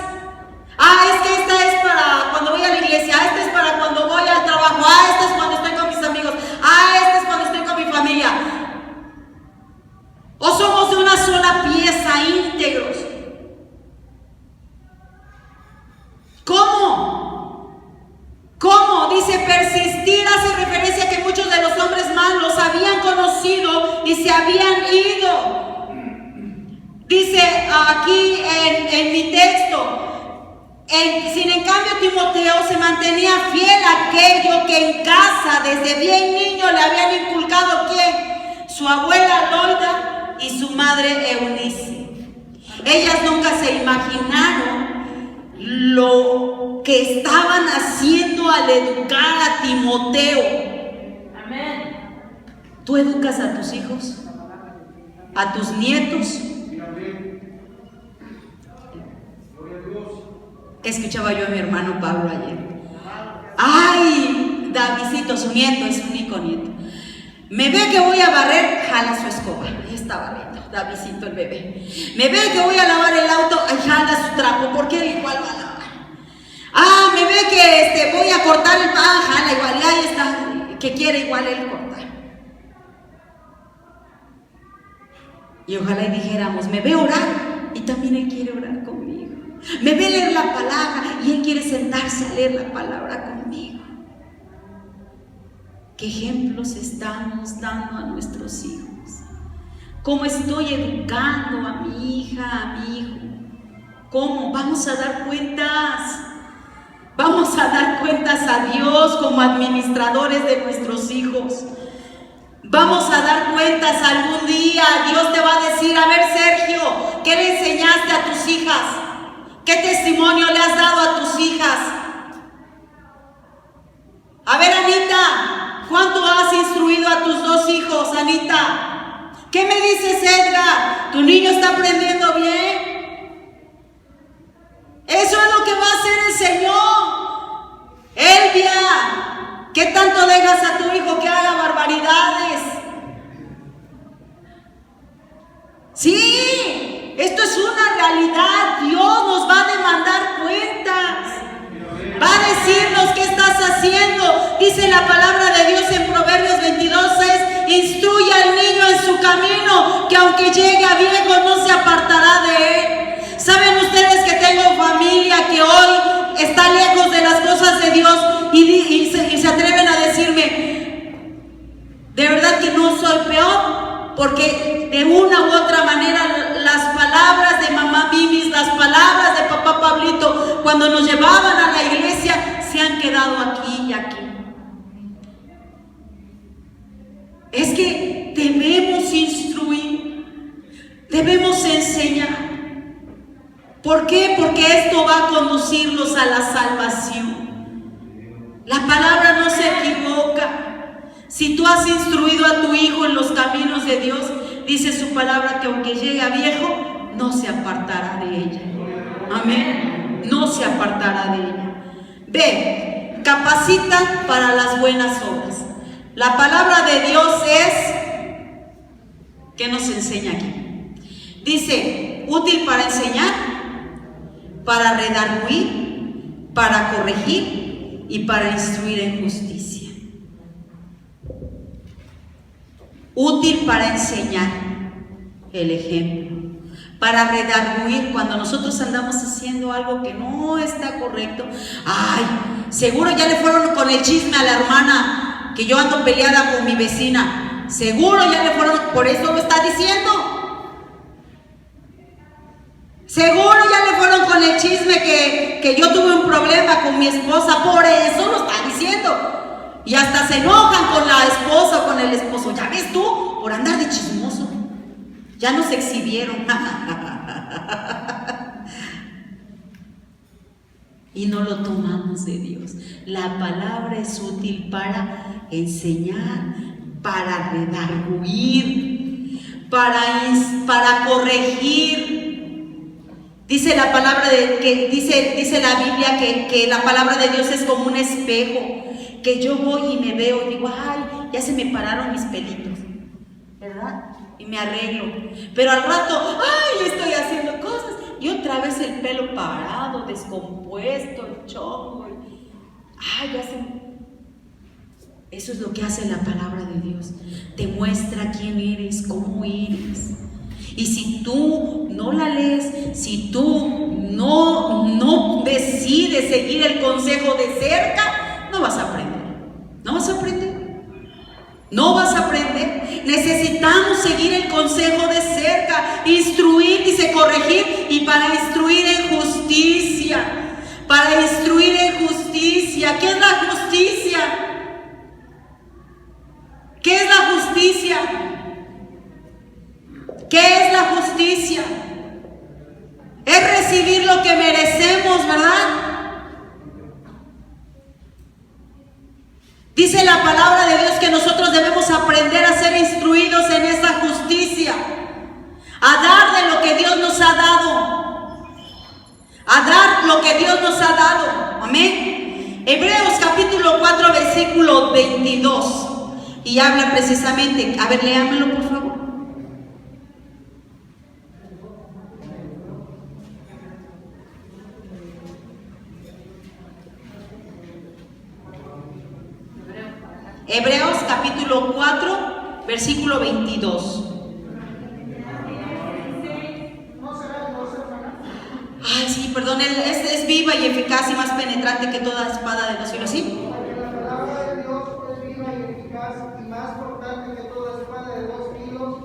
Es que esta es para cuando voy a la iglesia, esta es para cuando voy al trabajo, esta es cuando estoy con mis amigos, esta es cuando estoy con mi familia. ¿O somos de una sola pieza, íntegros? ¿Cómo? Dice persistir, hace referencia a que muchos de los hombres malos habían conocido y se habían ido. Dice aquí en mi texto, sin en cambio Timoteo se mantenía fiel a aquello que en casa desde bien niño le habían inculcado ¿quién? Su abuela Loida y su madre Eunice. Ellas nunca se imaginaron lo que estaban haciendo al educar a Timoteo. Amén. ¿Tú educas a tus hijos? ¿A tus nietos? Escuchaba yo a mi hermano Pablo ayer. Ay, Davidcito, su nieto, es su único nieto. Me ve que voy a barrer, jala su escoba. Ahí está barriendo, Davidcito el bebé. Me ve que voy a lavar el auto, jala su trapo, porque él igual va a lavar. Me ve que voy a cortar el pan, jala igual, y ahí está, que quiere igual él cortar. Y ojalá y dijéramos, me ve orar, y también él quiere orar conmigo. Me ve leer la palabra, y él quiere sentarse a leer la palabra conmigo. ¿Qué ejemplos estamos dando a nuestros hijos? ¿Cómo estoy educando a mi hija, a mi hijo? ¿Cómo? Vamos a dar cuentas. Vamos a dar cuentas a Dios como administradores de nuestros hijos. Vamos a dar cuentas algún día. Dios te va a decir, a ver, Sergio, ¿Qué le enseñaste a tus hijas? ¿Qué testimonio le has dado a tus hijas? A ver, Anita, ¿cuánto has instruido a tus dos hijos, Anita? ¿Qué me dices, Edgar? ¿Tu niño está aprendiendo bien? Eso es lo que va a hacer el Señor. Elvia, ¿qué tanto dejas a tu hijo que haga barbaridades? Sí, esto es una realidad. Dios nos va a demandar cuentas. Va a decirnos qué estás haciendo. Dice la palabra de Dios en Proverbios 22:6: instruye al niño en su camino, que aunque llegue a viejo no se apartará de él. ¿Saben ustedes que tengo familia que hoy está lejos de las cosas de Dios y se atreven a decirme, de verdad que no soy peor? Porque de una u otra manera las palabras de mamá Mimis, las palabras de papá Pablito, cuando nos llevaban a la iglesia, se han quedado aquí y aquí. Es que debemos instruir, debemos enseñar. ¿Por qué? Porque esto va a conducirnos a la salvación. La palabra no se equivoca. Si tú has instruido a tu hijo en los caminos de Dios, dice su palabra que aunque llegue a viejo, no se apartará de ella. Amén. No se apartará de ella. B. Capacita para las buenas obras. La palabra de Dios es, ¿qué nos enseña aquí? Dice, útil para enseñar, para redarguir, para corregir y para instruir en justicia. Útil para enseñar, el ejemplo. Para redarguir, cuando nosotros andamos haciendo algo que no está correcto. Ay, seguro ya le fueron con el chisme a la hermana que yo ando peleada con mi vecina. Seguro ya le fueron, por eso lo está diciendo. Seguro ya le fueron con el chisme que yo tuve un problema con mi esposa, por eso lo está diciendo. Y hasta se enojan con la esposa o con el esposo. Ya ves tú, por andar de chismoso. Ya nos exhibieron. Y no lo tomamos de Dios. La palabra es útil para enseñar, para redarguir, para corregir. Dice la palabra dice la Biblia que la palabra de Dios es como un espejo, que yo voy y me veo y digo, ay, ya se me pararon mis pelitos, ¿verdad? Y me arreglo, pero al rato, ay, estoy haciendo cosas y otra vez el pelo parado, descompuesto, el chongo, ay, ya se... Eso es lo que hace la palabra de Dios, te muestra quién eres, cómo eres. Y si tú no la lees, si tú no decides seguir el consejo de cerca, no vas a aprender. No vas a aprender. No vas a aprender. Necesitamos seguir el consejo de cerca, instruir, dice corregir, y para instruir en justicia. Para instruir en justicia. ¿Qué es la justicia? ¿Qué es la justicia? ¿Qué es la justicia? Es recibir lo que merecemos, ¿verdad? Dice la palabra de Dios que nosotros debemos aprender a ser instruidos en esa justicia, a dar de lo que Dios nos ha dado, a dar lo que Dios nos ha dado. Amén. Hebreos capítulo 4 versículo 22 y habla precisamente, a ver, léamelo por favor. Hebreos capítulo 4, versículo 22. Ay, sí, perdón, es viva y eficaz y más penetrante que toda espada de los filos, ¿sí? Porque la palabra de Dios es viva y eficaz y más cortante que toda espada de 2 filos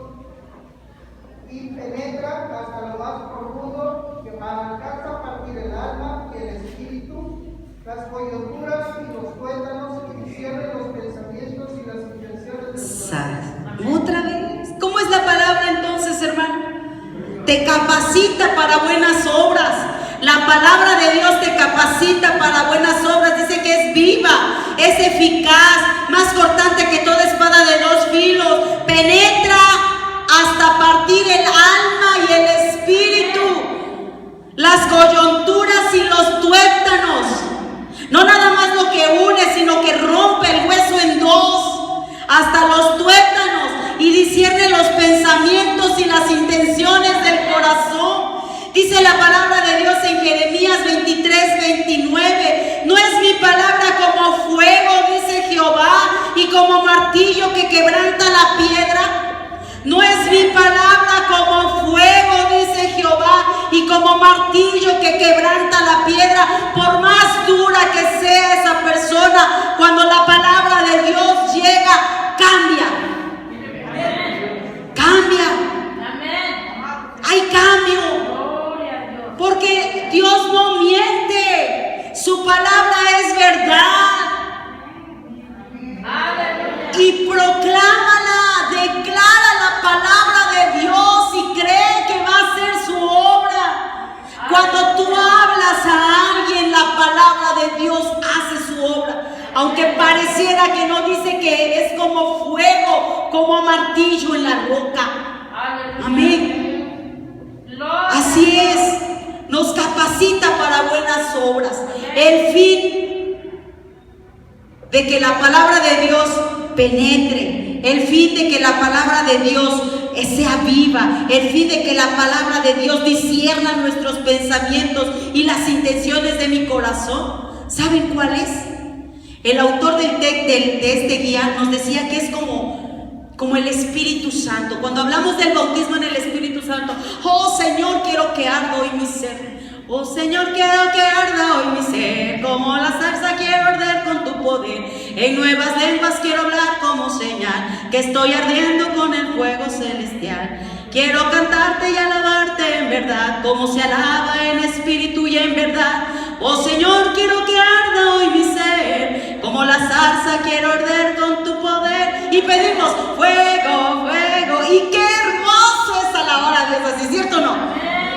y penetra hasta lo más profundo, que alcanza a partir el alma y el espíritu, las coyunturas y los tuétanos, y discierne los pensamientos y las intenciones del corazón. ¿Otra vez? ¿Cómo es la palabra entonces, hermano? Te te capacita para buenas obras. La palabra de Dios te capacita para buenas obras. Dice que es viva, es eficaz, más cortante que toda espada de dos filos. Penetra hasta partir el alma y el espíritu, las coyunturas y los tuétanos. No nada más lo que une, sino que rompe el hueso en dos, hasta los tuétanos, y discierne los pensamientos y las intenciones del corazón. Dice la palabra de Dios en Jeremías 23:29, no es mi palabra como fuego, dice Jehová, y como martillo que quebranta la piedra. No es mi palabra como fuego, dice Jehová, y como martillo que quebranta la piedra. Por más dura que sea esa persona, cuando la palabra de Dios llega, cambia. Cambia. Hay cambio. Porque Dios no miente. Su palabra es verdad. Y proclámala, declara la palabra de Dios y cree que va a ser su obra. Cuando tú hablas a alguien, la palabra de Dios hace su obra. Aunque pareciera que no, dice que es como fuego, como martillo en la roca. Amén. Así es. Nos capacita para buenas obras. El fin de que la palabra de Dios penetre, el fin de que la palabra de Dios sea viva, el fin de que la palabra de Dios discierna nuestros pensamientos y las intenciones de mi corazón. ¿Saben cuál es? El autor de este guía nos decía que es como el Espíritu Santo. Cuando hablamos del bautismo en el Espíritu Santo, oh Señor, quiero que arda hoy mi ser. Oh Señor, quiero que arda hoy mi ser, como la zarza quiero arder con tu poder. En nuevas lenguas quiero hablar como señal, que estoy ardiendo con el fuego celestial. Quiero cantarte y alabarte en verdad, como se alaba en espíritu y en verdad. Oh Señor, quiero que arda hoy mi ser, como la zarza quiero arder con tu poder. Y pedimos fuego, fuego. Y qué hermoso es alabar a Dios así, ¿cierto o no?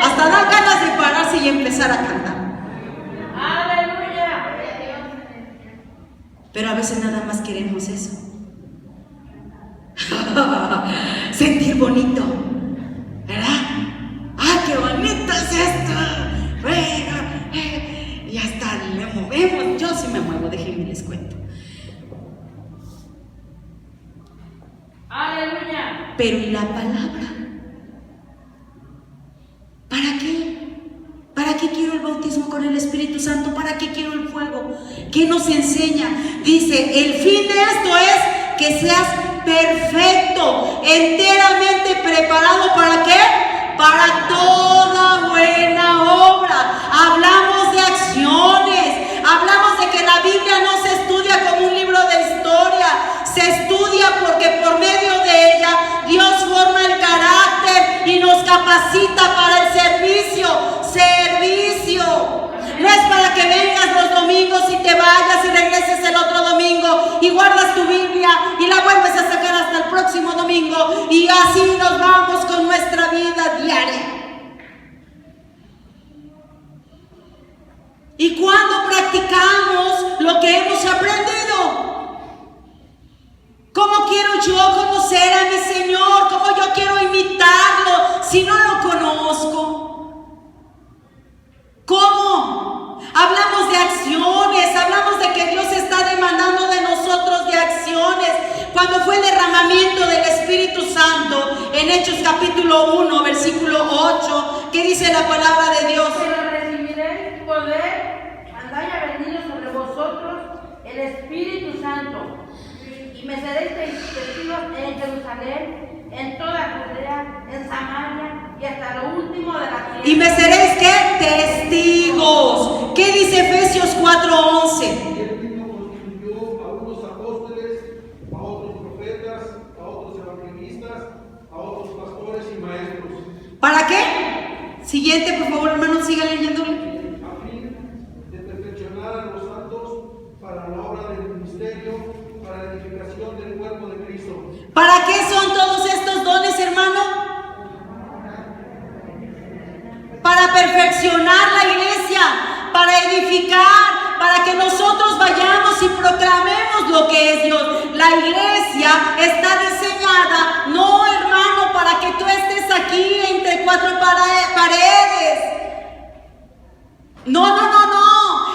Hasta da ganas de pararse y empezar a cantar. Aleluya. Pero a veces nada más queremos eso. Sentir bonito, ¿verdad? ¡Ah, qué bonito es esto! Y hasta le movemos. Yo sí me muevo, déjenme les cuento. Aleluya. Pero ¿y la palabra? ¿Para qué? ¿Para qué quiero el bautismo con el Espíritu Santo? ¿Para qué quiero el fuego? ¿Qué nos enseña? Dice, el fin de esto es que seas perfecto, enteramente preparado. ¿Para qué? Para toda buena obra. Hablamos de acciones, hablamos de que la Biblia no se estudia como un libro de historia, se estudia porque por medio de ella Dios forma el carácter y nos capacita para el servicio. No es para que vengas los domingos y te vayas y regreses el otro domingo y guardas tu Biblia y la vuelves a sacar hasta el próximo domingo y así nos vamos con nuestra vida diaria. Y cuando practicamos lo que hemos aprendido, ¿cómo quiero yo conocer a mi Señor? ¿Cómo yo quiero imitarlo si no lo conozco? ¿Cómo? Hablamos de acciones, hablamos de que Dios está demandando de nosotros de acciones. Cuando fue el derramamiento del Espíritu Santo, en Hechos capítulo 1, versículo 8, ¿qué dice la palabra de Dios? Pero recibiréis poder cuando haya venido sobre vosotros el Espíritu Santo, y me seréis testigos en Jerusalén, en toda Judea, en Samaria y hasta lo último de la tierra. Y me seréis, ¿qué? Testigos. ¿Qué dice Efesios 4:11? Y él mismo constituyó a unos apóstoles, a otros profetas, a otros evangelistas, a otros pastores y maestros. ¿Para qué? Siguiente, por favor, hermano, siga leyéndole. A fin de perfeccionar a los santos para la obra del ministerio, para la edificación del cuerpo de Cristo. ¿Para qué son todos estos dones, hermano? perfeccionar la iglesia, para edificar, para que nosotros vayamos y proclamemos lo que es Dios. La iglesia está diseñada, no, hermano, para que tú estés aquí entre cuatro paredes. No.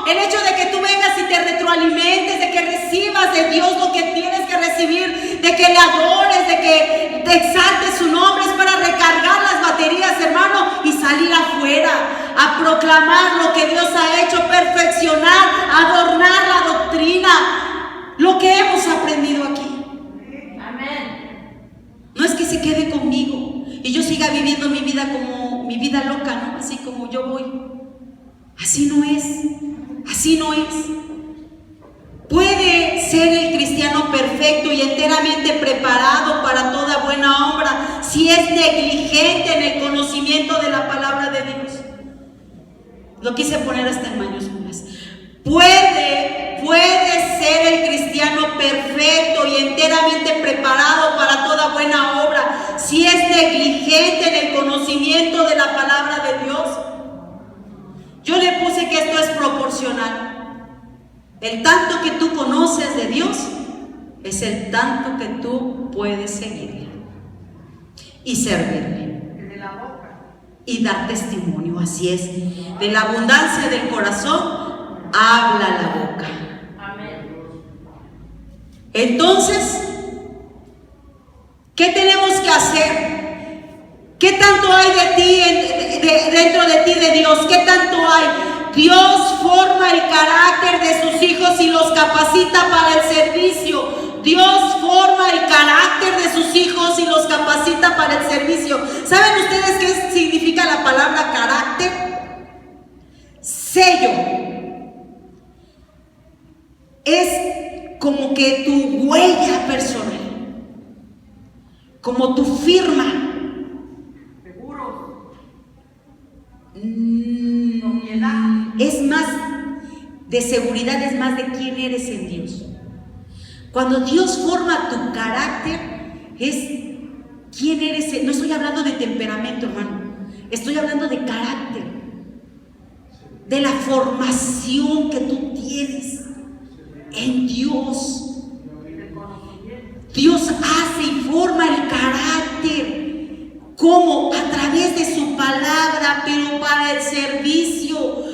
El hecho de que tú vengas y te retroalimentes, de que recibas de Dios lo que tienes que recibir, de que le adores, de que te exaltes su nombre, es para recargar las baterías, hermano, y salir afuera a proclamar lo que Dios ha hecho, perfeccionar, adornar la doctrina, lo que hemos aprendido aquí. Amén. No es que se quede conmigo y yo siga viviendo mi vida como mi vida loca, ¿no? Así como yo voy. Así no es. Así no es. Puede ser el cristiano perfecto y enteramente preparado para toda buena obra si es negligente en el conocimiento de la palabra de Dios. Lo quise poner hasta en mayúsculas. Puede ser el cristiano perfecto y enteramente preparado para toda buena obra si es negligente en el conocimiento de la palabra de Dios. Yo le puse que esto es proporcional. El tanto que tú conoces de Dios es el tanto que tú puedes seguirle y servirle y dar testimonio. Así es, de la abundancia del corazón habla la boca. Amén. Entonces, ¿qué tenemos que hacer? ¿Qué tanto hay de ti, dentro de ti de Dios? ¿Qué tanto hay? Dios forma el carácter de sus hijos y los capacita para el servicio. Dios forma el carácter de sus hijos y los capacita para el servicio. ¿Saben ustedes qué significa la palabra carácter? Sello. Es como que tu huella personal, como tu firma. Es más de seguridad, es más de quién eres en Dios. Cuando Dios forma tu carácter, es quién eres. No estoy hablando de temperamento, hermano, estoy hablando de carácter, de la formación que tú tienes en Dios. Dios hace y forma el carácter. ¿Cómo? A través de su palabra, pero para el servicio.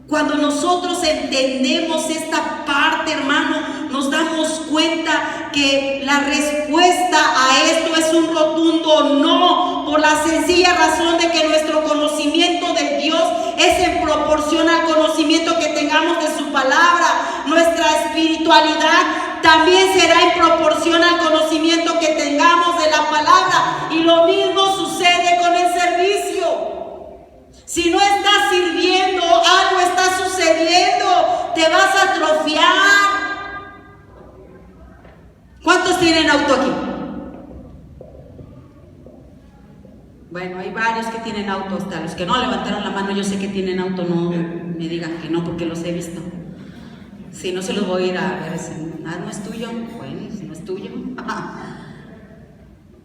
Cuando nosotros entendemos esta parte, hermano, nos damos cuenta que la respuesta a esto es un rotundo no, por la sencilla razón de que nuestro conocimiento de Dios es en proporción al conocimiento que tengamos de su palabra. Nuestra espiritualidad también será en proporción al conocimiento que tengamos de la palabra. Y lo mismo sucede con el servicio. Si no estás sirviendo, algo está sucediendo, te vas a atrofiar. ¿Cuántos tienen auto aquí? Bueno, hay varios que tienen auto, hasta los que no levantaron la mano, yo sé que tienen auto, no me digan que no, porque los he visto. Si no, se los voy a ir a ver. ¿No es tuyo? Bueno, si no es tuyo.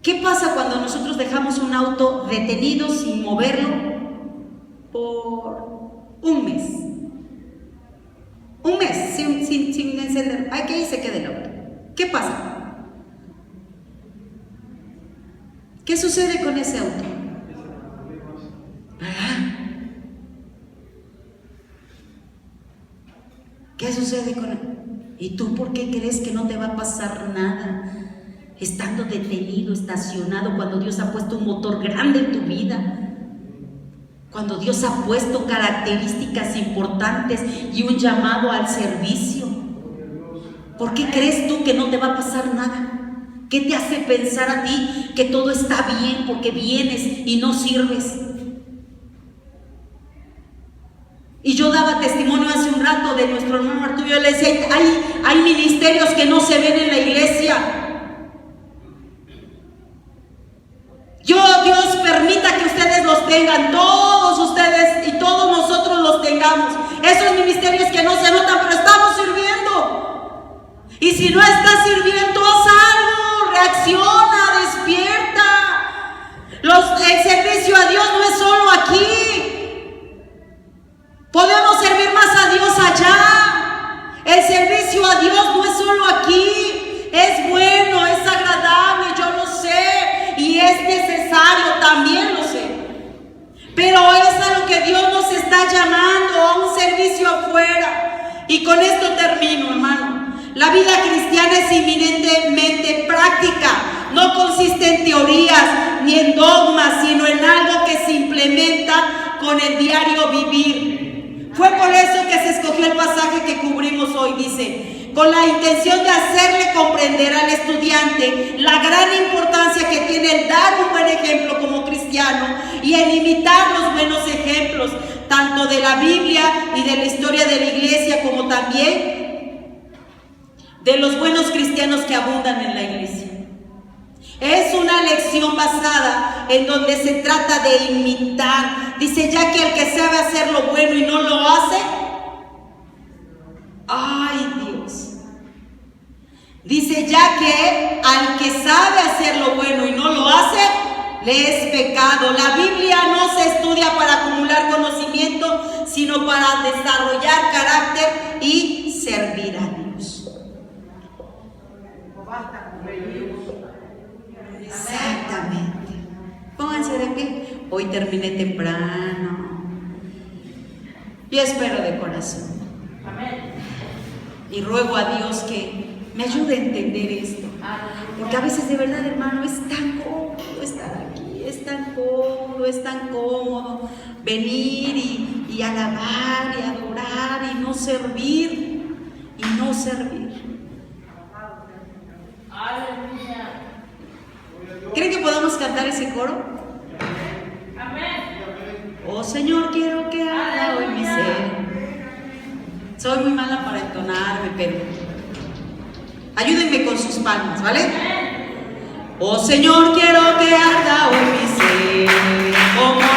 ¿Qué pasa cuando nosotros dejamos un auto detenido sin moverlo por un mes? Un mes sin encender. Hay que ir, se quede el auto. ¿Qué pasa? ¿Qué sucede con ese auto? ¿Qué sucede con él? ¿Y tú por qué crees que no te va a pasar nada estando detenido, estacionado, cuando Dios ha puesto un motor grande en tu vida? Cuando Dios ha puesto características importantes y un llamado al servicio. ¿Por qué crees tú que no te va a pasar nada? ¿Qué te hace pensar a ti que todo está bien porque vienes y no sirves? Y yo daba testimonio hace un rato de nuestro hermano Arturo. Yo le decía, hay ministerios que no se ven en la iglesia. Dios permita que ustedes los tengan, todos ustedes y todos nosotros los tengamos. Esos ministerios que no se notan, pero estamos sirviendo. Y si no estás sirviendo, haz algo, reacciona, despierta. El servicio a Dios no es solo aquí. Podemos servir más a Dios allá. El servicio a Dios no es solo aquí. Es bueno, es agradable, yo lo sé. Y es necesario, también lo sé. Pero es a lo que Dios nos está llamando, a un servicio afuera. Y con esto termino, hermano. La vida cristiana es eminentemente práctica. No consiste en teorías ni en dogmas, sino en algo que se implementa con el diario vivir. Fue por eso que se escogió el pasaje que cubrimos hoy. Dice, con la intención de hacerle comprender al estudiante la gran importancia que tiene el dar un buen ejemplo como cristiano y en imitar los buenos ejemplos, tanto de la Biblia y de la historia de la iglesia, como también de los buenos cristianos que abundan en la iglesia. Es una lección basada en donde se trata de imitar. Dice, ya que el que sabe hacer lo bueno y no lo hace, ¡ay, Dios! Dice, ya que al que sabe hacer lo bueno y no lo hace, le es pecado. La Biblia no se estudia para acumular conocimiento, sino para desarrollar carácter y servir a Dios. Exactamente. Pónganse de pie. Hoy terminé temprano. Yo espero de corazón. Amén. Y ruego a Dios que me ayude a entender esto. Porque a veces de verdad, hermano, es tan cómodo estar aquí, es tan cómodo, es tan cómodo venir y alabar y adorar y no servir. Aleluya. ¿Creen que podamos cantar ese coro? Amén. Oh Señor, quiero que arda hoy mi ser. Soy muy mala para entonarme, pero ayúdenme con sus palmas, ¿vale? Oh Señor, quiero que arda hoy mi ser, como